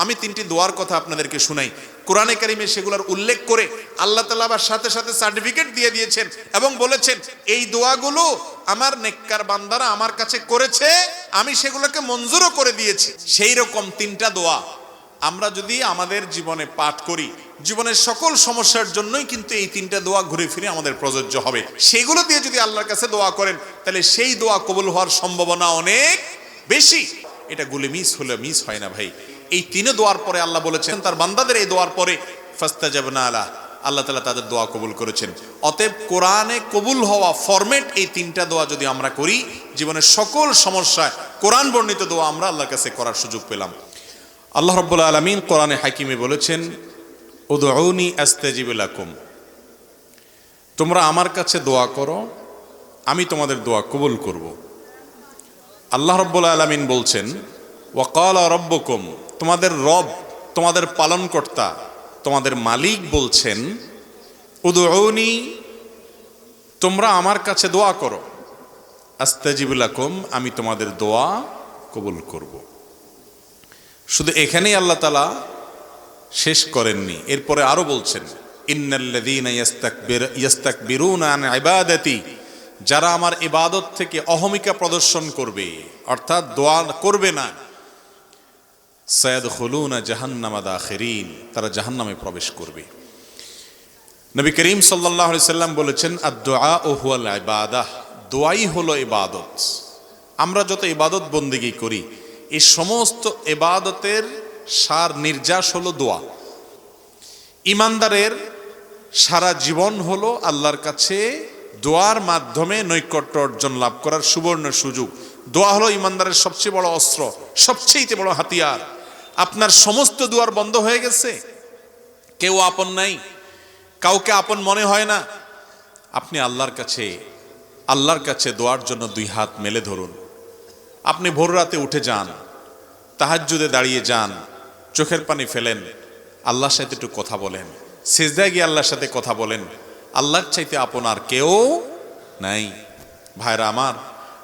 আমি 3টি দোয়ার কথা আপনাদেরকে শুনাই। কোরআনে কারিমে সেগুলোর উল্লেখ করে আল্লাহ তাআলা আবার সাথে সাথে সার্টিফিকেট দিয়ে দিয়েছেন এবং বলেছেন এই দোয়াগুলো আমার নেককার বান্দারা আমার কাছে করেছে, আমি সেগুলোকে মঞ্জুরও করে দিয়েছি। সেই রকম 3টা দোয়া আমরা যদি আমাদের জীবনে পাঠ করি, জীবনের সকল সমস্যার জন্যই কিন্তু এই 3টা দোয়া ঘুরে ফিরে আমাদের প্রযোজ্য হবে। সেগুলো দিয়ে যদি আল্লাহর কাছে দোয়া করেন তাহলে সেই দোয়া কবুল হওয়ার সম্ভাবনা অনেক বেশি। এটা গুলি মিস হলে মিস হয় না ভাই। এই 3 দোয়ার পরে আল্লাহ বলেছেন তার বান্দাদের এই দোয়ার পরে ফাস্তাজাবনা আলা, আল্লাহ তাআলা তাদের দোয়া কবুল করেছেন। অতএব কোরআনে কবুল হওয়া ফরম্যাট এই 3টা দোয়া যদি আমরা করি, জীবনের সকল সমস্যায় কোরআন বর্ণিত দোয়া আমরা আল্লাহর কাছে করার সুযোগ পেলাম। আল্লাহ রাব্বুল আলামিন কোরআনে হাকিমে বলেছেন উদউনি আস্তাজিব লাকুম, তোমরা আমার কাছে দোয়া করো, আমি তোমাদের দোয়া কবুল করব। আল্লাহ রাব্বুল আলামিন বলছেন ওয়াকালা রাব্বুকুম, তোমাদের রব, তোমাদের পালনকর্তা, তোমাদের মালিক বলছেন উদউনি, তোমরা আমার কাছে দোয়া করো, আস্তাজিব লাকুম, আমি তোমাদের দোয়া কবুল করব। শুধু এখানেই আল্লাহ তাআলা শেষ করেননি, এরপরে আরো বলছেন ইন্নাল্লাযীনা ইস্তাকবিরুনা আন ইবাদাতি, যারা আমার ইবাদত থেকে অহমিকা প্রদর্শন করবে অর্থাৎ দোয়া করবে না, সায়াদখুলুনা জাহান্নামা দাখিরিন, তারা জাহান্নামে প্রবেশ করবে। নবী করিম সাল্লাল্লাহু আলাইহি সাল্লাম বলেছেন আদ-দুআ হুয়াল ইবাদাহ, দোয়াই হলো ইবাদত। আমরা যত ইবাদত বন্দেগী করি এই সমস্ত ইবাদতের সার নির্যাস হলো দোয়া। ইমানদারের সারা জীবন হলো আল্লাহর কাছে দোয়ার মাধ্যমে নৈকট্য অর্জন লাভ করার সুবর্ণ সুযোগ। দোয়া হলো ইমানদারের সবচেয়ে বড় অস্ত্র, সবচেয়ে বড় হাতিয়ার। আপনার সমস্ত দুয়ার বন্ধ হয়ে গেছে, কেউ আপন নাই, কাউকে আপন মনে হয় না, আপনি আল্লাহর কাছে দোয়ার জন্য 2 হাত মেলে ধরুন। আপনি ভোর রাতে উঠে যান, তাহাজ্জুদে দাঁড়িয়ে যান, চোখের পানি ফেলেন, আল্লাহর সাথে একটু কথা বলেন, সিজদায় গিয়ে আল্লাহর সাথে কথা বলেন। আল্লাহর চাইতে আপন আর কেউ নাই। ভাইরা আমার,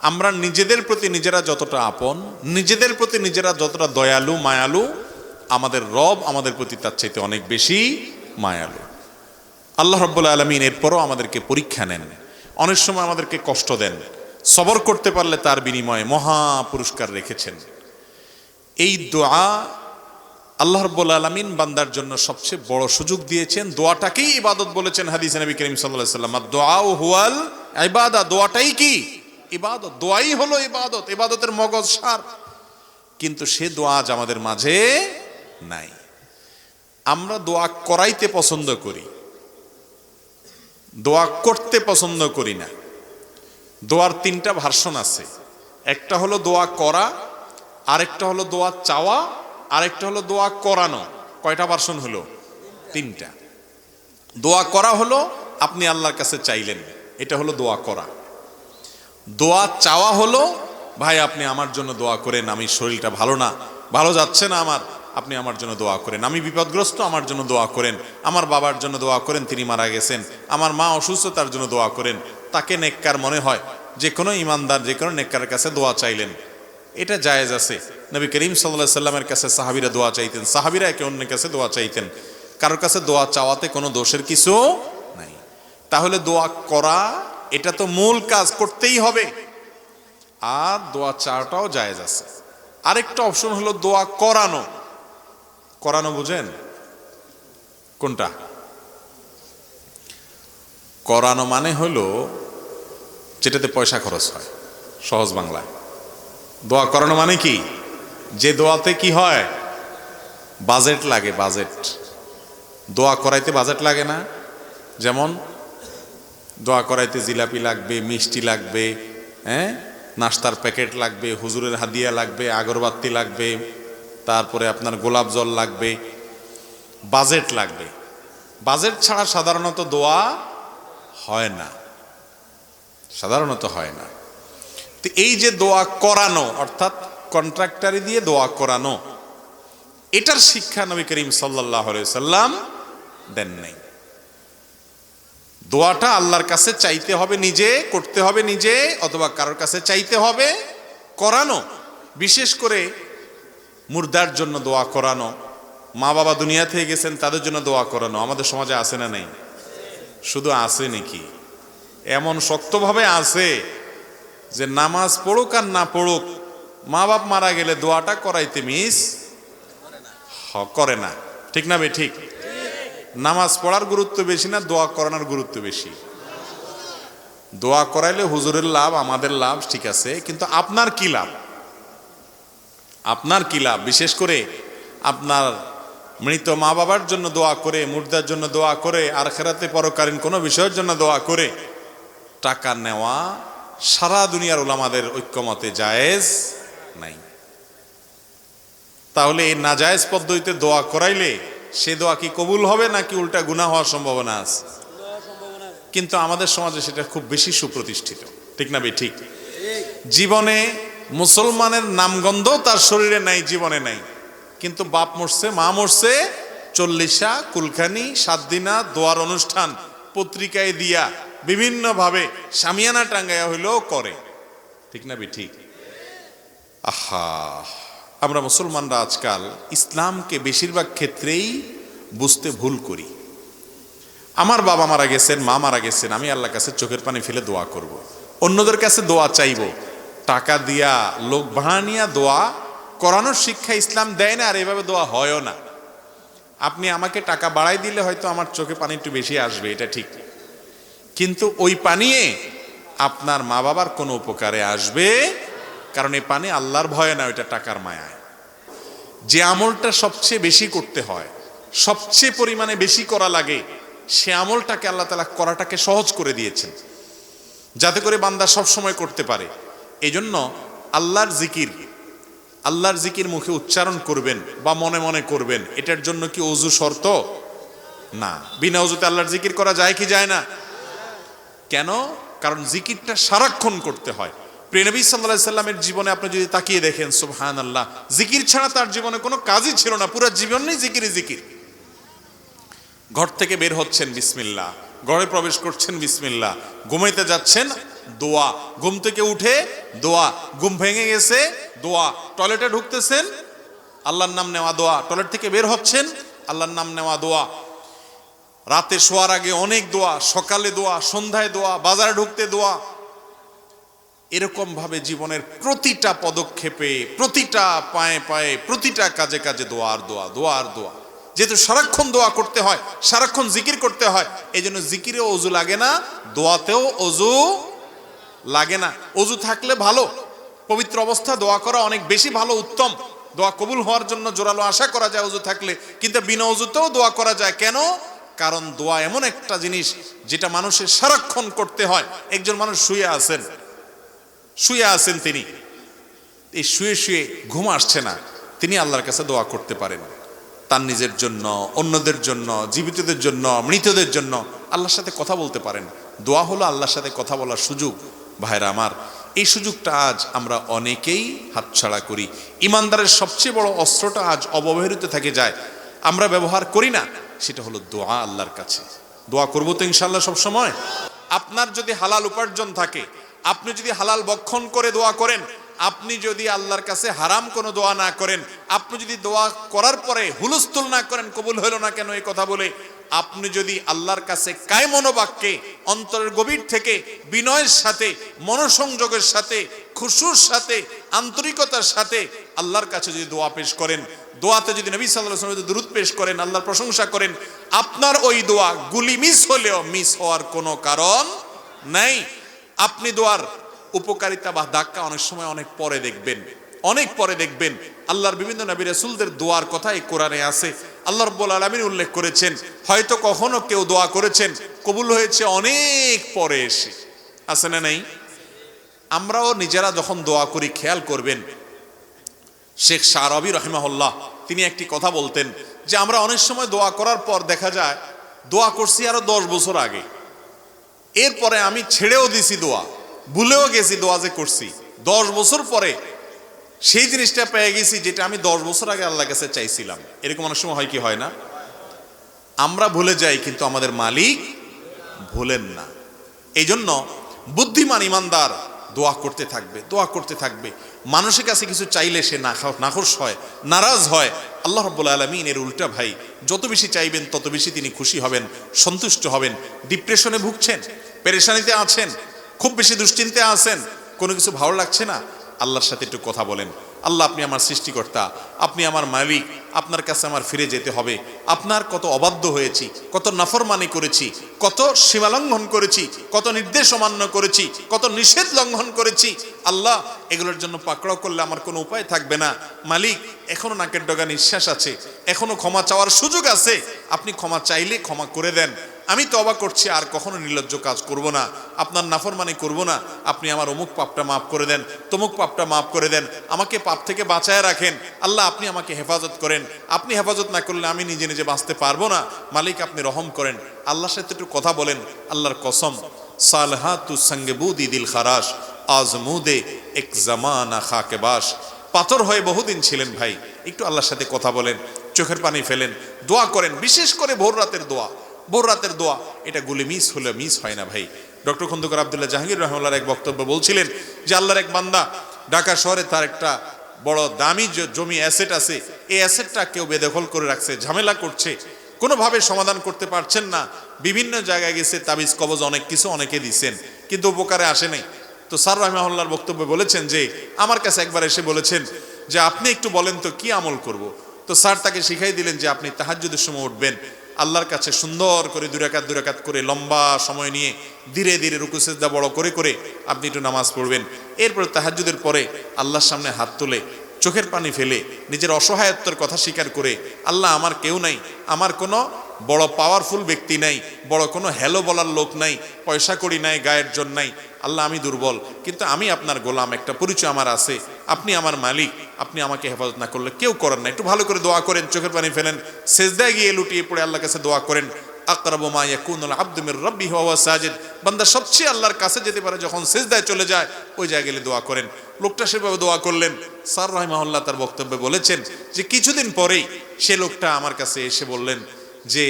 আমরা নিজেদের প্রতি নিজেরা যতটা আপন, নিজেদের প্রতি নিজেরা যতটা দয়ালু মায়ালু, আমাদের রব আমাদের প্রতি তার চাইতে অনেক বেশি মায়ালু। আল্লাহ রাব্বুল আলামিন এরপরও আমাদেরকে পরীক্ষা নেন, অনেক সময় আমাদেরকে কষ্ট দেন, সবর করতে পারলে তার বিনিময়ে মহা পুরস্কার রেখেছেন। এই দোয়া আল্লাহ রাব্বুল আলামিন বান্দার জন্য সবচেয়ে বড় সুযোগ দিয়েছেন। দোয়াটাকেই ইবাদত বলেছেন হাদিসে নবী করিম সাল্লাল্লাহু আলাইহি ওয়াসাল্লাম, আদ-দুআ হুয়াল ইবাদা, দোয়াটাই কি ইবাদত, দোয়াই হলো ইবাদত, ইবাদতের মগজ সার। কিন্তু সে দোয়া আজ আমাদের মাঝে নাই। আমরা দোয়া করাইতে পছন্দ করি, দোয়া করতে পছন্দ করি না। দোয়ার 3টা ভার্সন আছে, একটা হলো দোয়া করা, আরেকটা হলো দোয়া চাওয়া, আরেকটা হলো দোয়া করানো। কয়টা ভার্সন হলো? 3টা। দোয়া করা হলো আপনি আল্লাহর কাছে চাইলেন, এটা হলো দোয়া করা। দোয়া চাওয়া হলো ভাই আপনি আমার জন্য দোয়া করেন, আমি শরীরটা ভালো না, ভালো যাচ্ছে না আমার, আপনি আমার জন্য দোয়া করেন, আমি বিপদগ্রস্ত, আমার জন্য দোয়া করেন, আমার বাবার জন্য দোয়া করেন, তিনি মারা গেছেন, আমার মা অসুস্থ, তার জন্য দোয়া করেন। তাকে নেককার মনে হয়, যে কোনো ইমানদার যে কোনো নেককারের কাছে দোয়া চাইলেন, এটা জায়েজ আছে। নবী করিম সাল্লাল্লাহু আলাইহি সাল্লামের কাছে সাহাবীরা দোয়া চাইতেন, সাহাবীরা একে অন্যের কাছে দোয়া চাইতেন, কারোর কাছে দোয়া চাওয়াতে কোনো দোষের কিছু নাই। তাহলে দোয়া করা এটা তো মূল কাজ, করতেই হবে, আর দোয়া চাওয়াটাও জায়েজ আছে। আরেকটা অপশন হলো দোয়া করানো। করানো বুঝেন কোনটা? করানো মানে হলো যেটাতে পয়সা খরচ হয়, সহজ বাংলায়। দোয়া করানো মানে কি? যে দোয়াতে কি হয়, বাজেট লাগে, বাজেট। দোয়া করাইতে বাজেট লাগে না? যেমন দোয়া করাইতে জিলাপি লাগবে, মিষ্টি লাগবে, নাস্তার প্যাকেট লাগবে, হুজুরের হাদিয়া লাগবে, আগরবাতি লাগবে, তারপরে আপনার গোলাপ জল লাগবে, বাজেট লাগবে। বাজেট ছাড়া সাধারণত দোয়া হয় না, সাধারণত হয় না। তো এই যে দোয়া করানো অর্থাৎ কন্ট্রাক্টারি দিয়ে দোয়া করানো, এটার শিক্ষা নবী করিম সাল্লাল্লাহু আলাইহি সাল্লাম দেন নাই। দোয়াটা আল্লাহর কাছে চাইতে হবে নিজে, করতে হবে নিজে, অথবা কারোর কাছে চাইতে হবে করানো। বিশেষ করে মুর্দার জন্য দোয়া করানো, মা বাবা দুনিয়া থেকে গেছেন, তাদের জন্য দোয়া করানো আমাদের সমাজে আছে না নেই? শুধু আছে নাকি, এমন শক্তভাবে আছে যে নামাজ পড়ুক আর না পড়ুক, মা বাপ মারা গেলে দোয়াটা করাইতে মিস করে না। ঠিক না বে ঠিক? নামাজ পড়ার গুরুত্ব বেশি না দোয়া করানোর গুরুত্ব বেশি? দোয়া করাইলে হুজুরের লাভ, আমাদের লাভ, ঠিক আছে, কিন্তু আপনার কি লাভ? আপনার কি লাভ? বিশেষ করে আপনার মৃত মা বাবার জন্য দোয়া করে, মুর্দার জন্য দোয়া করে, আর খেরাতে পরকালীন কোনো বিষয়ের জন্য দোয়া করে টাকা নেওয়া সারা দুনিয়ার উলামাদের ঐক্যমতে জায়েজ নাই। তাহলে এই নাজায়েজ পদ্ধতিতে দোয়া করাইলে সে দোয়া কি কবুল হবে নাকি উল্টা গুনাহ হওয়ার সম্ভাবনা আছে? কিন্তু আমাদের সমাজে সেটা খুব বেশি সুপ্রতিষ্ঠিত। ঠিক না বে ঠিক? জীবনে মুসলমানের নামগন্ধ তার শরীরে নাই, জীবনে নাই, কিন্তু বাপ মরছে, মা মরছে, চল্লিশা, কুলখানি, 7 দিনা, দোয়ার অনুষ্ঠান পত্রিকায় দিয়া বিভিন্নভাবে শামিয়ানা টাঙ্গাইয়া হইলেও করে। ঠিক না বে ঠিক? আহা, আমরা মুসলমানরা আজকাল ইসলামকে বেশিরভাগ ক্ষেত্রেই বুঝতে ভুল করি। আমার বাবা মারা গেছেন, মা মারা গেছেন, আমি আল্লাহর কাছে চোখের পানি ফেলে দোয়া করব। অন্যদের কাছে দোয়া চাইব, টাকা দিয়া লোক ভাড়া নিয়া দোয়া করানোর শিক্ষা ইসলাম দেয় না, আর এভাবে দোয়া হয়ও না। আপনি আমাকে টাকা বাড়াই দিলে হয়তো আমার চোখে পানি একটু বেশি আসবে, এটা ঠিক, কিন্তু ওই পানিয়ে আপনার মা বাবার কোনো উপকারে আসবে? কারণ এই পানি আল্লাহর ভয়ে না, ওইটা টাকার মায়ায়। যে আমলটা সবচেয়ে বেশি করতে হয়, সবচেয়ে পরিমাণে বেশি করা লাগে, সে আমলটাকে আল্লাহ তাআলা করাটাকে সহজ করে দিয়েছেন, যাতে করে বান্দা সব সময় করতে পারে। এই জন্য আল্লাহর জিকির মুখে উচ্চারণ করবেন বা মনে মনে করবেন, এটার জন্য কি ওযু শর্ত? না। বিনা ওযুতে আল্লাহর জিকির করা যায় কি যায় না? কেন? কারণ জিকিরটা সারাক্ষণ করতে হয়। প্রিয় নবী সাল্লাল্লাহু আলাইহি সাল্লামের জীবনে আপনি যদি তাকিয়ে দেখেন, সুবহানাল্লাহ, জিকির ছাড়া তার জীবনে কোনো কাজই ছিল না, পুরো জীবনই জিকির। ঘর থেকে বের হচ্ছেন বিসমিল্লাহ, ঘরে প্রবেশ করছেন বিসমিল্লাহ, ঘুমাইতে যাচ্ছেন দোয়া, ঘুম থেকে উঠে দোয়া, ঘুম ভেঙে গেছে দোয়া, টয়লেটে ঢুকতেছেন আল্লাহর নাম নেওয়া দোয়া, টয়লেট থেকে বের হচ্ছেন আল্লাহর নাম নেওয়া দোয়া, রাতে শোয়ার আগে অনেক দোয়া, সকালে দোয়া, সন্ধ্যায় দোয়া, বাজারে ঢুকতে দোয়া। এরকম ভাবে জীবনের প্রতিটা পদক্ষেপে, প্রতিটা পায়ে পায়ে, প্রতিটা কাজে কাজে দোয়া আর দোয়া, দোয়া আর দোয়া। যেহেতু সারাক্ষণ দোয়া করতে হয়, সারাক্ষণ জিকির করতে হয়, এই জন্য জিকিরেও অজু লাগে না, দোয়াতেও অজু লাগে না। অজু থাকলে ভালো, পবিত্র অবস্থা দোয়া করা অনেক বেশি ভালো, উত্তম। দোয়া কবুল হওয়ার জন্য জোরালো আশা করা যায় অজু থাকলে, কিন্তু বিনা অজুতেও দোয়া করা যায়। কেন? কারণ দোয়া এমন একটা জিনিস যেটা মানুষের সারাক্ষণ করতে হয়। একজন মানুষ শুয়ে আছেন, তিনি এই শুয়ে ঘুম আসছে না, তিনি আল্লাহর কাছে দোয়া করতে পারেন, তার নিজের জন্য, অন্যদের জন্য, জীবিতদের জন্য, মৃতদের জন্য আল্লাহর সাথে কথা বলতে পারেন। দোয়া হলো আল্লাহর সাথে কথা বলার সুযোগ। ভাইরা আমার, এই সুযোগটা আজ আমরা অনেকেই হাতছাড়া করি। ইমানদারের সবচেয়ে বড় অস্ত্রটা আজ অব্যবহৃত থেকে যায়, আমরা ব্যবহার করি না, সেটা হলো দোয়া। আল্লাহর কাছে দোয়া করবো তো ইনশাআল্লাহ সব সময়। আপনার যদি হালাল উপার্জন থাকে, আপনি যদি হালাল বক্ষণ করে দোয়া করেন, আপনি যদি আল্লাহর কাছে হারাম কোনো দোয়া না করেন, আপনি যদি দোয়া করার পরে হুলস্থুল না করেন, কবুল হলো না কেন এই কথা বলে, আপনি যদি আল্লাহর কাছে কায় মনোবাক্যে, অন্তরের গভীর থেকে বিনয়ের সাথে, মনোসংযোগের সাথে, খুশুর সাথে, আন্তরিকতার সাথে আল্লাহর কাছে যদি দোয়া পেশ করেন, দোয়াতে যদি নবী সাল্লাল্লাহু আলাইহি ওয়াসাল্লাম দুরূদ পেশ করেন, আল্লাহর প্রশংসা করেন, আপনার ওই দোয়া গুলি মিস হলেও মিস হওয়ার কোনো কারণ নাই। আপনি দোয়ার উপকারিতা বা ধাক্কা অনেক সময় অনেক পরে দেখবেন। আল্লাহর বিভিন্ন নবী রাসূলদের দোয়ার কথা এই কোরআনে আছে। আল্লাহ রাব্বুল আলামিন উল্লেখ করেছেন, হয়তো কখনো কেউ দোয়া করেছেন, কবুল হয়েছে অনেক পরে এসে। আছে না নাই? আমরাও নিজেরা যখন দোয়া করি খেয়াল করবেন, শেখ শারবি রাহিমাহুল্লাহ তিনি একটি কথা বলতেন যে আমরা অনেক সময় দোয়া করার পর দেখা যায় দোয়া করছি আরো 10 বছর আগে, এরপরে আমি ছেড়েও দিছি দোয়া, ভুলেও গেছি দোয়া যে করছি, 10 বছর পরে সেই জিনিসটা পেয়ে গেছি যেটা আমি 10 বছর আগে আল্লাহর কাছে চাইছিলাম। এরকম অনেক সময় হয় কি হয় না? আমরা ভুলে যাই, কিন্তু আমাদের মালিক ভুলেন না। এই জন্য বুদ্ধিমান ইমানদার দোয়া করতে থাকবে, দোয়া করতে থাকবে। মানুষের কাছে কিছু চাইলে সে নাখোশ হয়, নারাজ হয়। আল্লাহ রাব্বুল আলামিন এর উল্টা ভাই, যত বেশি চাইবেন তত বেশি তিনি খুশি হবেন, সন্তুষ্ট হবেন। ডিপ্রেশনে ভুগছেন, পেরেশানিতে আছেন, খুব বেশি দুশ্চিন্তায় আছেন, কোনো কিছু ভালো লাগছে না, আল্লাহর সাথে একটু কথা বলেন। আল্লাহ, আপনি আমার সৃষ্টিকর্তা, আপনি আমার মালিক, আপনার কাছে আমার ফিরে যেতে হবে। আপনার কত অবাধ্য হয়েছি, কত নাফরমানি করেছি, কত সীমালঙ্ঘন করেছি, কত নির্দেশ অমান্য করেছি, কত নিষেধ লঙ্ঘন করেছি। আল্লাহ, এগুলোর জন্য পাকড়াও করলে আমার কোনো উপায় থাকবে না। মালিক, এখনো নাকের ডগা নিঃশ্বাস আছে, এখনো ক্ষমা চাওয়ার সুযোগ আছে। আপনি ক্ষমা চাইলে ক্ষমা করে দেন। আমি তওবা করছি, আর কখনো নির্লজ্জ কাজ করব না, আপনার নাফরমানি করব না। আপনি আমার অমুক পাপটা মাফ করে দেন, তমুক পাপটা মাফ করে দেন, আমাকে পাপ থেকে বাঁচায় রাখেন। আল্লাহ, আপনি আমাকে হেফাজত করেন। আপনি হেফাজত না করলে আমি নিজে নিজে বাঁচতে পারবো না। মালিক, আপনি রহম করেন। আল্লাহর সাথে একটু কথা বলেন। আল্লাহর কসম, সালহাতু সঙ্গে বুদি দিল খারাস, আজমুদে এক জামানা খাকে বাস। পাথর হয়ে বহুদিন ছিলেন ভাই, একটু আল্লাহর সাথে কথা বলেন, চোখের পানি ফেলেন, দোয়া করেন। বিশেষ করে ভোর রাতের দোয়া, ভোর রাতের দোয়া, এটা গুলি মিস হলে মিস হয় না ভাই। ডক্টর খন্দকার আব্দুল্লাহ জাহাঙ্গীর রহমাল্লাহর এক বক্তব্য বলছিলেন যে আল্লাহর এক বান্দা ঢাকা শহরে তার একটা বড় দামি জমি অ্যাসেট আছে, এই অ্যাসেটটা কেউ বেদখল করে রাখছে, ঝামেলা করছে, কোনোভাবে সমাধান করতে পারছেন না। বিভিন্ন জায়গায় গেছে, তাবিজ কবজ অনেক কিছু অনেকে দিচ্ছেন, কিন্তু উপকারে আসে নাই। তো স্যার রহমাহুল্লাহর বক্তব্যে বলেছেন যে আমার কাছে একবার এসে বলেছেন যে আপনি একটু বলেন তো কি আমল করব। তো স্যার তাকে শিখাই দিলেন যে আপনি তাহাজ্জুদের সময় উঠবেন, আল্লাহর কাছে সুন্দর করে দুই রাকাত করে লম্বা সময় নিয়ে ধীরে ধীরে রুকু সিজদা বড় করে করে আপনি একটু নামাজ পড়বেন। এরপর তাহাজ্জুদের পরে আল্লাহর সামনে হাত তুলে চোখের পানি ফেলে নিজের অসহায়ত্বের কথা স্বীকার করে, আল্লাহ, আমার কেউ নাই, আমার কোনো বড় পাওয়ারফুল ব্যক্তি নাই, বড় কোনো হ্যালো বলার লোক নাই, পয়সা কড়ি নাই, গায়ের জন্য নাই। আল্লাহ, আমি দুর্বল, কিন্তু আমি আপনার গোলাম, একটা পরিচয় আমার আছে, আপনি আমার মালিক, আপনি আমাকে হেফাজত না করলে কেউ করেন না। একটু ভালো করে দোয়া করেন, চোখের পানি ফেলেন, সেজদায় গিয়ে লুটিয়ে পড়ে আল্লাহর কাছে দোয়া করেন। আকরাবু মা ইয়াকুনুল আবদু মির রাব্বিহি ওয়া হুয়া সাজিদ। বান্দা সবচেয়ে আল্লাহর কাছে যেতে পারে যখন সেজদায় চলে যায়, ওই জায়গায় গেলে দোয়া করেন। লোকটা সেভাবে দোয়া করলেন। স্যার রাহিমাহুল্লাহ তার বক্তব্যে বলেছেন যে কিছুদিন পরেই সে লোকটা আমার কাছে এসে বললেন যে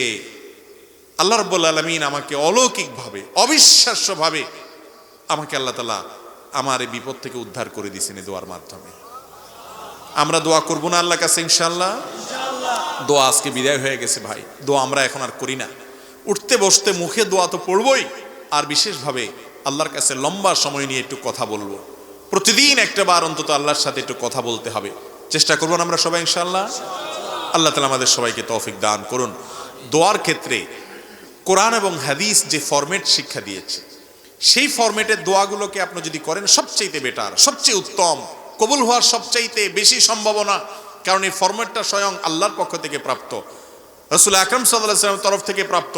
আল্লাহ রাব্বুল আলামিন আমাকে অলৌকিকভাবে, অবিশ্বাস্যভাবে আমাকে আল্লাহ তাআলা আমার এই বিপদ থেকে উদ্ধার করে দিয়েছেন এই দোয়ার মাধ্যমে। আমরা দোয়া করব না আল্লাহর কাছে ইনশাআল্লাহ? দোয়া আজকে বিদায় হয়ে গেছে ভাই, দোয়া আমরা এখন আর করি না। উঠতে বসতে মুখে দোয়া তো পড়বই, আর বিশেষভাবে আল্লাহর কাছে লম্বা সময় নিয়ে একটু কথা বলবো। প্রতিদিন একটা বার অন্তত আল্লাহর সাথে একটু কথা বলতে হবে। চেষ্টা করবো না আমরা সবাই ইনশাআল্লাহ? আল্লাহ তাআলা আমাদের সবাইকে তৌফিক দান করুন। দোয়ার ক্ষেত্রে কোরআন এবং হাদিস যে ফরম্যাট শিক্ষা দিয়েছে, সেই ফরম্যাটের দোয়াগুলোকে আপনি যদি করেন সবচেয়ে বেটার, সবচেয়ে উত্তম, কবুল হওয়ার সবচাইতে বেশি সম্ভাবনা। কারণ এই ফরম্যাটটা স্বয়ং আল্লাহর পক্ষ থেকে প্রাপ্ত, রাসূল আকরাম সাল্লাল্লাহু আলাইহি ওয়াসাল্লামের তরফ থেকে প্রাপ্ত।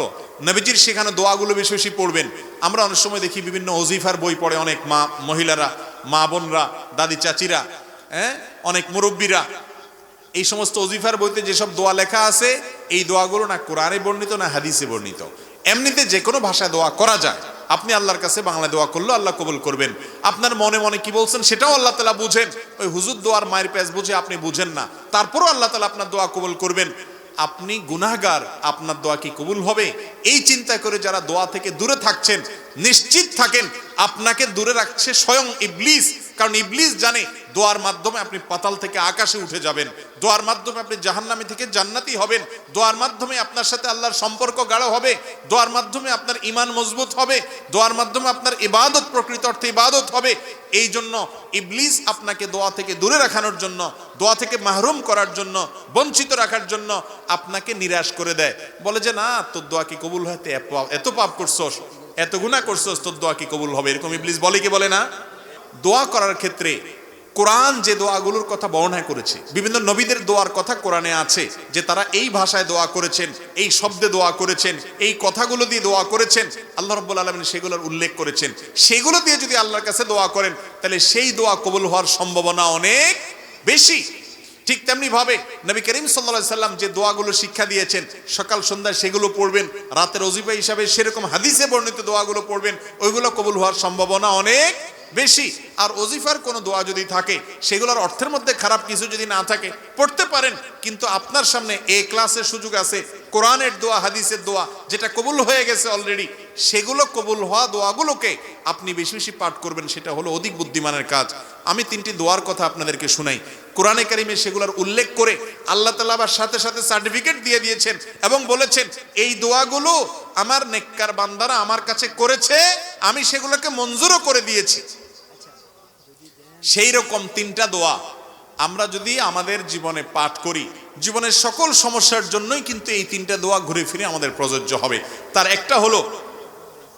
নবীজির সেখানে দোয়াগুলো বেশি বেশি পড়বেন। আমরা অনেক সময় দেখি বিভিন্ন ওজিফার বই পড়ে অনেক মহিলারা, মা বোনরা, দাদি চাচিরা, অনেক মুরব্বীরা। এই সমস্ত ওজিফার বইতে যেসব দোয়া লেখা আছে, এই দোয়াগুলো না কোরআনে বর্ণিত না হাদিসে বর্ণিত। এমনিতে যে কোনো ভাষায় দোয়া করা যায়। আপনি আল্লাহর কাছে বাংলা দোয়া করলেও আল্লাহ কবুল করবেন। আপনার মনে মনে কি বলছেন সেটাও আল্লাহ তাআলা বুঝেন। ওই হুজুর দোয়ার মায়ের পেজ বুঝে আপনি বুঝেন না, তারপরও আল্লাহ তাআলা আপনার দোয়া কবুল করবেন। আপনি গুনাহগার, আপনার দোয়া কি কবুল হবে? এই চিন্তা করে যারা দোয়া থেকে দূরে থাকছেন, নিশ্চিত থাকেন আপনাকে দূরে রাখছে স্বয়ং ইবলিস। কারণ ইবলিস জানে দোয়ার মাধ্যমে আপনি পাতাল থেকে আকাশে উঠে যাবেন, দোয়ার মাধ্যমে আপনি জাহান্নামী থেকে জান্নাতি হবেন, দোয়ার মাধ্যমে আপনার সাথে আল্লাহর সম্পর্ক গাঢ় হবে, দোয়ার মাধ্যমে আপনার ঈমান মজবুত হবে, দোয়ার মাধ্যমে আপনার ইবাদত প্রকৃত অর্থে ইবাদত হবে। এই জন্য ইবলিস আপনাকে দোয়া থেকে দূরে রাখানোর জন্য, দোয়া থেকে মাহরুম করার জন্য, বঞ্চিত রাখার জন্য আপনাকে নিরাশ করে দেয়। বলে যে না, তোর দোয়া কি কবুল হয়? এত পাপ করছস, এত গুনাহ করছস, তোর দোয়া কি কবুল হবে? এরকম ইবলিস বলে কি বলে না? দোয়া করার ক্ষেত্রে কোরআন যে দোয়াগুলোর কথা বর্ণনা করেছে, বিভিন্ন নবীদের দোয়ার কথা কোরআনে আছে যে তারা এই ভাষায় দোয়া করেছেন, এই শব্দে দোয়া করেছেন, এই কথাগুলো দিয়ে দোয়া করেছেন। আল্লাহ রাব্বুল আলামিন সেগুলোর উল্লেখ করেছেন। সেগুলো দিয়ে যদি আল্লাহর কাছে দোয়া করেন, তাহলে সেই দোয়া কবুল হওয়ার সম্ভাবনা অনেক বেশি। ঠিক তেমনি ভাবে নবী করিম সাল্লাল্লাহু আলাইহি সাল্লাম যে দোয়াগুলো শিক্ষা দিয়েছেন, সকাল সন্ধ্যা সেগুলো পড়বেন, রাতের ওজিফা হিসাবে সেরকম হাদিসে বর্ণিত দোয়াগুলো পড়বেন, ওইগুলো কবুল হওয়ার সম্ভাবনা অনেক বেশি। আর ওজিফার কোনো দোয়া যদি থাকে, সেগুলোর অর্থের মধ্যে খারাপ কিছু যদি না থাকে, পড়তে পারেন, কিন্তু আপনার সামনে এ ক্লাসের সুযোগ আছে কোরআনের দোয়া, হাদিসের দোয়া, যেটা কবুল হয়ে গেছে অলরেডি, সেগুলো কবুল হওয়া দোয়াগুলোকে আপনি বেশি বেশি পাঠ করবেন, সেটা হলো অধিক বুদ্ধিমানের কাজ। আমি 3টি দোয়ার কথা আপনাদেরকে শুনাই। কোরআনে কারিমে সেগুলোর উল্লেখ করে আল্লাহ তাআলা আবার সাথে সাথে সার্টিফিকেট দিয়ে দিয়েছেন এবং বলেছেন এই দোয়াগুলো আমার নেককার বান্দারা আমার কাছে করেছে, আমি সেগুলোকে মঞ্জুরও করে দিয়েছি। সেই রকম 3টা দোয়া আমরা যদি আমাদের জীবনে পাঠ করি, জীবনের সকল সমস্যার জন্যই কিন্তু এই 3টা দোয়া ঘুরে ফিরে আমাদের প্রযোজ্য হবে। তার একটা হলো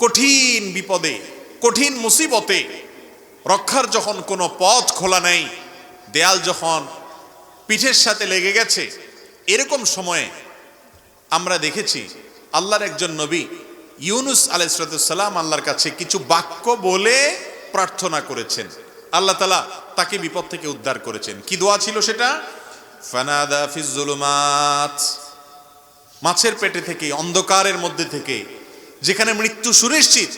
কঠিন বিপদে, কঠিন মুসিবতে রক্ষার যখন কোনো পথ খোলা নেই, দেয়াল যখন পিঠের সাথে লেগে গেছে, এরকম সময়ে আমরা দেখেছি আল্লাহর একজন নবী ইউনুস আলাইহিস সালাম আল্লাহর কাছে কিছু বাক্য বলে প্রার্থনা করেছেন। আল্লাহ তাআলা তাকে বিপদ থেকে উদ্ধার করেছেন। কি দোয়া ছিল সেটা? ফানাদা ফিজ জুলুমাত, মাছের পেটে থেকে, অন্ধকারের মধ্যে থেকে, যেখানে মৃত্যু সুনিশ্চিত,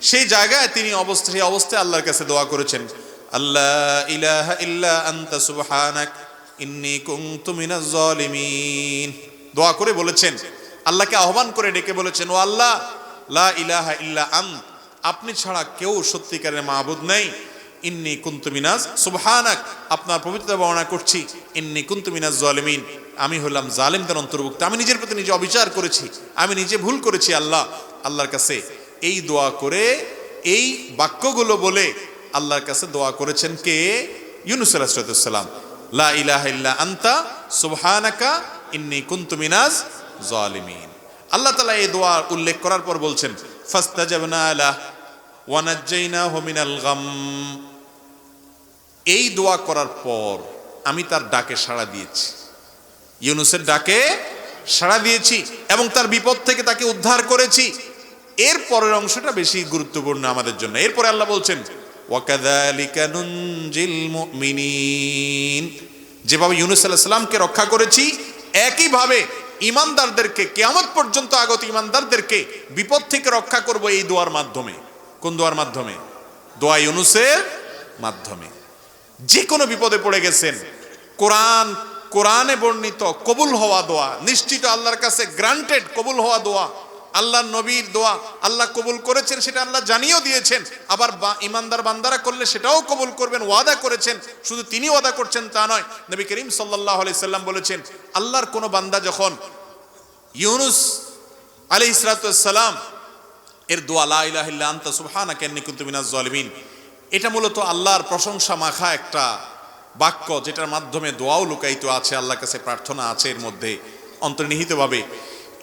সেই জায়গায় তিনি সেই অবস্থায় আল্লাহর কাছে দোয়া করেছেন, আল্লাহ ইলাহা ইল্লা আনতা সুবহানাক ইন্নী কুনতু মিনাজ জালিমিন। দোয়া করে বলেছেন, আল্লাহকে আহ্বান করে ডেকে বলেছেন, ও আল্লাহ, লা ইলাহা ইল্লা আন্ত, আপনি ছাড়া কেউ সত্যিকারের মাবুদ নেই, ইন্নী কুনতু মিনাজ সুবহানাক, আপনার পবিত্রতা বর্ণনা করছি, ইন্নী কুনতু মিনাজ জালিমিন, আমি হলাম জালিমদের অন্তর্ভুক্ত, আমি নিজের প্রতি নিজে অবিচার করেছি, আমি নিজে ভুল করেছি। আল্লাহর কাছে এই দোয়া করে, এই বাক্যগুলো বলে আল্লাহর কাছে দোয়া করেছেন কে? ইউনুস আলাইহিস সালাম। লা ইলাহা ইল্লা আনতা সুবহানাকা ইন্নী কুনতু মিনাজ জালিমিন। আল্লাহ তাআলা এই দোয়া উল্লেখ করার পর বলছেন, ফাস্তাজাবনা লাহু ওয়া নাজ্জাইনাহু মিনাল গাম। এই দোয়া করার পর আমি তার ডাকে সাড়া দিয়েছি, ইউনুসের ডাকে সাড়া দিয়েছি এবং তার বিপদ থেকে তাকে উদ্ধার করেছি। এর পরের অংশটা বেশি গুরুত্বপূর্ণ আমাদের জন্য। এরপরে আল্লাহ বলছেন, ওয়াকাযালিকা নুনজিল মুমিনিন, যেভাবে ইউনুস আলাইহিস সালামকে রক্ষা করেছি, একইভাবে ঈমানদারদেরকে, কিয়ামত পর্যন্ত আগত ঈমানদারদেরকে বিপদ থেকে রক্ষা করব এই দোয়ার মাধ্যমে। কোন দোয়ার মাধ্যমে? দোয়া ইউনুসের মাধ্যমে। যে কোনো বিপদে পড়ে গেছেন, কোরআনে বর্ণিত কবুল হওয়া দোয়া, নিশ্চিত আল্লাহর কাছে গ্রান্টেড কবুল হওয়া দোয়া, আল্লাহর নবীর দোয়া আল্লাহ কবুল করেছেন, সেটা আল্লাহ জানিয়েও দিয়েছেন। আবার ঈমানদার বান্দারা করলে সেটাও কবুল করবেন, ওয়াদা করেছেন। শুধু তিনি ওয়াদা করছেন তা নয়, নবী করিম সাল্লাল্লাহু আলাইহি সাল্লাম বলেছেন, আল্লাহর কোন বান্দা যখন ইউনুস আলাইহিস সালাম এর দোয়া লা ইলাহা ইল্লা আনতা সুবহানাকা ইন্নী কুনতু মিনাজ জালিমিন, এটা মূলত আল্লাহর প্রশংসা মাখা একটা বাক্য, যেটার মাধ্যমে দোয়াও লুকায়িত আছে, আল্লাহর কাছে প্রার্থনা আছে এর মধ্যে অন্তর্নিহিতভাবে।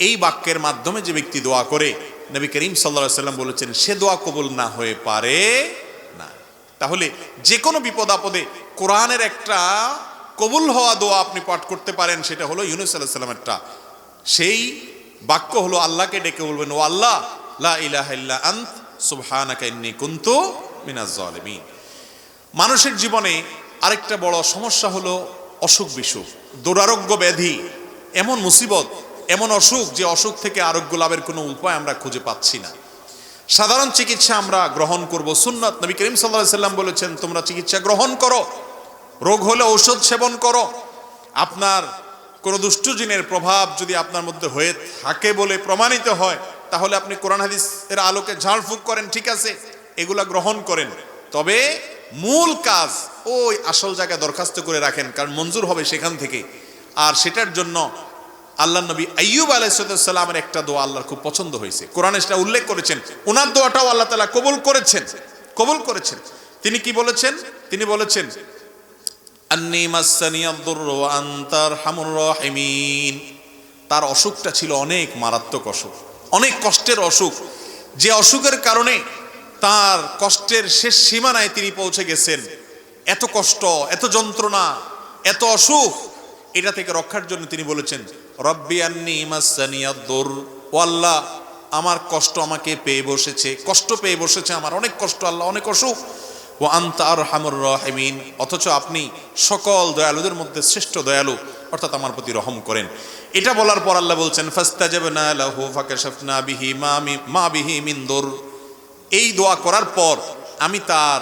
এই বাক্যের মাধ্যমে যে ব্যক্তি দোয়া করে, নবী করিম সাল্লাল্লাহু আলাইহি সাল্লাম বলেছেন, সে দোয়া কবুল না হয়ে পারে না। তাহলে যে কোনো বিপদ আপদে কোরআনের একটা কবুল হওয়া দোয়া আপনি পাঠ করতে পারেন, সেটা হলো ইউনুস আলাইহিস সালামেরটা। সেই বাক্য হলো আল্লাহকে ডেকে বলবেন, ও আল্লাহ, লা ইলাহা ইল্লা আন্ত সুবহানাকা ইন্নী কুনতু মিনাজ জালিমিন। মানুষের জীবনে আরেকটা বড় সমস্যা হলো অসুখ বিসুখ, দুরারোগ্য ব্যাধি, এমন মুসিবত, এমন অসুখ, যে অসুখ থেকে আরোগ্য লাভের কোনো উপায় আমরা খুঁজে পাচ্ছি না। সাধারণ চিকিৎসা আমরা গ্রহণ করব, সুন্নাত। নবী করিম সাল্লাল্লাহু আলাইহি সাল্লাম বলেছেন, তোমরা চিকিৎসা গ্রহণ করো, রোগ হলে ঔষধ সেবন করো। আপনার কোনো দুষ্ট জিনের প্রভাব যদি আপনার মধ্যে হয়ে থাকে বলে প্রমাণিত হয়, তাহলে আপনি কোরআন হাদিসের আলোকে ঝাড়ফুঁক করেন, ঠিক আছে, এগুলা গ্রহণ করেন। তবে মূল কাজ ওই আসল জায়গায় দরখাস্ত করে রাখেন, কারণ মঞ্জুর হবে সেখান থেকে। আর সেটার জন্য আল্লাহ নবী আইয়ুব আলাইহিস সালামের একটা দোয়া আল্লাহর খুব পছন্দ হয়েছে, কোরআনে সেটা উল্লেখ করেছেন। ওনার দোয়াটাও আল্লাহ তাআলা কবুল করেছেন। তিনি কি বলেছেন? তিনি বলেছেন, আন্নী মাসসানিয়াদ দুররু ওয়া আনতা আরহামুর রাহিমিন। তার অসুখটা ছিল অনেক মারাত্মক অসুখ, অনেক কষ্টের অসুখ, যে অসুখের কারণে তার কষ্টের শেষ সীমানায় তিনি পৌঁছে গেছেন। এত কষ্ট, এত যন্ত্রণা, এত অসুখ, এটা থেকে রক্ষার জন্য তিনি বলেছেন, রব্বি আন্নী মাসসানিয়াদ দুর, ও আল্লাহ, আমার কষ্ট আমাকে পেয়ে বসেছে, কষ্ট পেয়ে বসেছে, আমার অনেক কষ্ট আল্লাহ, অনেক অসুখ। ওয়া আনতা আরহামুর রাহিমিন, অথচ আপনি সকল দয়ালুদের মধ্যে শ্রেষ্ঠ দয়ালু, অর্থাৎ আমার প্রতি রহম করেন। এটা বলার পর আল্লাহ বলছেন, ফাস্তাজাবনা লাহু ফাকাশাফনা বিহি মা বিহি মিন দুর। এই দোয়া করার পর আমি তার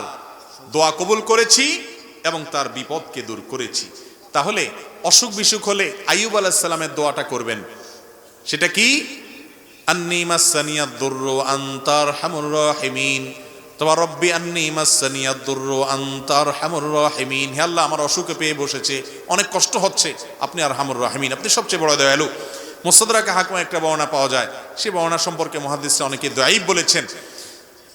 দোয়া কবুল করেছি এবং তার বিপদকে দূর করেছি। তাহলে অসুখ বিসুখ হলে আইয়ুব আলাইহিস সালামের দোয়াটা করবেন। সেটা কি? আন্নী মাসসানিয়াদ দুররু ওয়া আনতা আরহামুর রাহিমিন। তোমার রব্বি আন্নী মাসসানিয়াদ দুররু ওয়া আনতা আরহামুর রাহিমিন। হে আল্লাহ, আমার অসুখে পেয়ে বসেছে, অনেক কষ্ট হচ্ছে, আপনি আরহামুর রাহিমিন, আপনি সবচেয়ে বড় দয়ালু। মুস্তাদরাকে হাকিমে একটা বর্ণনা পাওয়া যায়, সেই বর্ণনা সম্পর্কে মুহাদ্দিসরা অনেকে দাঈফ বলেছেন,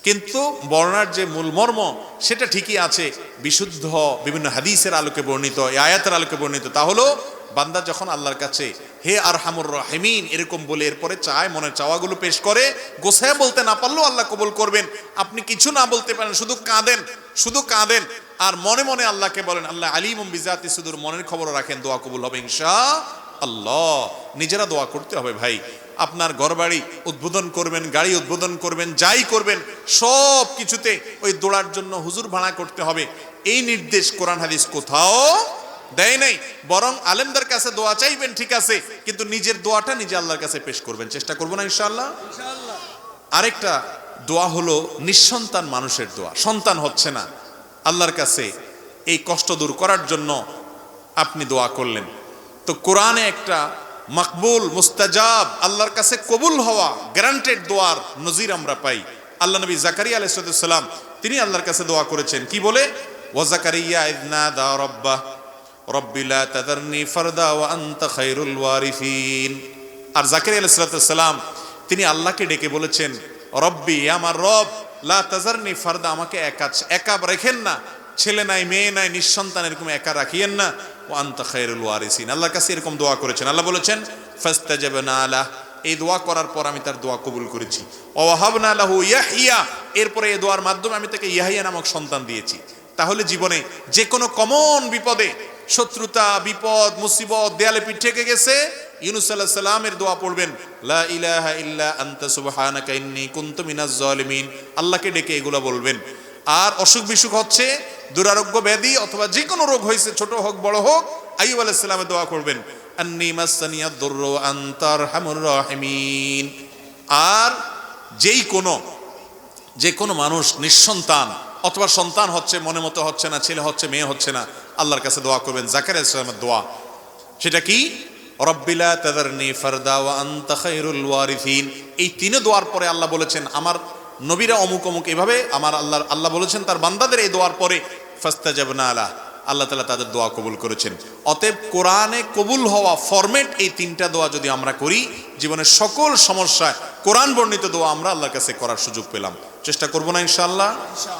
কিন্তু বর্ণনার যে মূল মর্ম সেটা ঠিকই আছে, বিশুদ্ধ বিভিন্ন হাদিসের আলোকে বর্ণিত, এই আয়াতের আলোকে বর্ণিত। তা হলো বান্দা যখন আল্লাহর কাছে হে আরহামুর রাহিমিন এরকম বলে এরপরে চায়, মনের চাওয়াগুলো পেশ করে, গোছায় বলতে না পারলেও আল্লাহ কবুল করবেন। আপনি কিছু না বলতে পারেন, শুধু কাঁদেন আর মনে মনে আল্লাহকে বলেন, আল্লাহ আলিমুম বিজাতি সুদূর, মনের খবর রাখেন, দোয়া কবুল হবে ইনশাআল্লাহ। নিজেরা দোয়া করতে হবে ভাই। আপনার ঘরবাড়ি উদ্বোধন করবেন, গাড়ি উদ্বোধন করবেন, যাই করবেন, সব কিছুতে ওই দোয়ার জন্য হুজুর ভাড়া করতে হবে, এই নির্দেশ কোরআন হাদিস কোথাও দেয় নাই। বরং আলেমদের কাছে দোয়া চাইবেন, ঠিক আছে, কিন্তু নিজের দোয়াটা নিজে আল্লাহর কাছে পেশ করবেন। চেষ্টা করবো না ইনশাআল্লাহ। আরেকটা দোয়া হলো নিঃসন্তান মানুষের দোয়া, সন্তান হচ্ছে না, আল্লাহর কাছে এই কষ্ট দূর করার জন্য আপনি দোয়া করলেন। তো কোরআনে একটা মকবুল মুস্তাজাব, আল্লাহর কাছে কবুল হওয়া গ্যারান্টেড দোয়ার নজির আমরা পাই। আল্লাহ নবী জাকারিয়া আলাইহিস সালাম তিনি আল্লাহর কাছে দোয়া করেছেন, কি বলে? ওয়া জাকারিয়া ইয নাদা রাব্বাহ রব্বি লা তাযারনি ফারদা ওয়া আনতা খায়রুল ওয়ারিসিন। আর জাকারিয়া আলাইহিস সালাম তিনি আল্লাহকে ডেকে বলেছেন, রব্বি, আমার রব, লা তাযারনি ফারদা, আমাকে একা রেখেন না, ছেলে নাই, মেয়ে নাই, নিঃসন্তান, এরকম একা রাখিয়েন না, ওয়া আনতা খায়রুল ওয়ারিসিন। আল্লাহর কাছে এরকম দোয়া করেছেন। আল্লাহ বলেছেন ফাস্তাজাবনা লাহ, এই দোয়া করার পর আমি তার দোয়া কবুল করেছি। ওয়া ওয়াহাবনা লাহু ইয়াহইয়া, এরপরে এই দোয়ার মাধ্যমে আমি তাকে ইয়াহইয়া নামক সন্তান দিয়েছি। তাহলে জীবনে যে কোনো কমন বিপদে, শত্রুতা, বিপদ, মুসিবত, দেয়ালে পিঠ ঠেকে গেছে, ইউনূস আলাইহিস সালামের দোয়া পড়বেন, লা ইলাহা ইল্লা আনতা সুবহানাকা ইন্নী কুনতু মিনাজ জালিমিন। আল্লাহকে ডেকে এগুলো বলবেন। আর অসুখ বিসুখ হচ্ছে, দুরারোগ্য ব্যাধি অথবা যে কোনো রোগ হয়েছে, ছোট হোক বড় হোক, আইয়ুব আলাইহিস সালামের দোয়া করবেন, আন্নী মাসসানিয়াদ দুররু ওয়া আনতা আরহামুর রাহিমিন। আর যে কোনো মানুষ নিঃসন্তান অথবা সন্তান হচ্ছে, মনে মতো হচ্ছে না, ছেলে হচ্ছে, মেয়ে হচ্ছে না, আল্লাহর কাছে দোয়া করবেন জাকারিয়া আলাইহিস সালামের দোয়া। সেটা কি? রব্বি লা তাযারনি ফারদা ওয়া আনতা খায়রুল ওয়ারিসিন। এই তিন দোয়ার পরে আল্লাহ বলেছেন, আমার নবীরা অমুক অমুক এভাবে, আমার আল্লাহ বলেছেন তার বান্দাদের এই দোয়ার পরে ফাস্তাজাবনা লাহ, আল্লাহ তাআলা তাদের দোয়া কবুল করেছেন। অতএব কোরআনে কবুল হওয়া ফরম্যাট এই তিনটা দোয়া যদি আমরা করি, জীবনের সকল সমস্যায় কোরআন বর্ণিত দোয়া আমরা আল্লাহর কাছে করার সুযোগ পেলাম। চেষ্টা করবো না ইনশাআল্লাহ?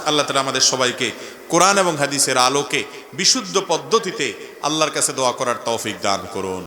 আল্লাহ তাআলা আমাদের সবাইকে কোরআন এবং হাদিসের আলোকে বিশুদ্ধ পদ্ধতিতে আল্লাহর কাছে দোয়া করার তৌফিক দান করুন।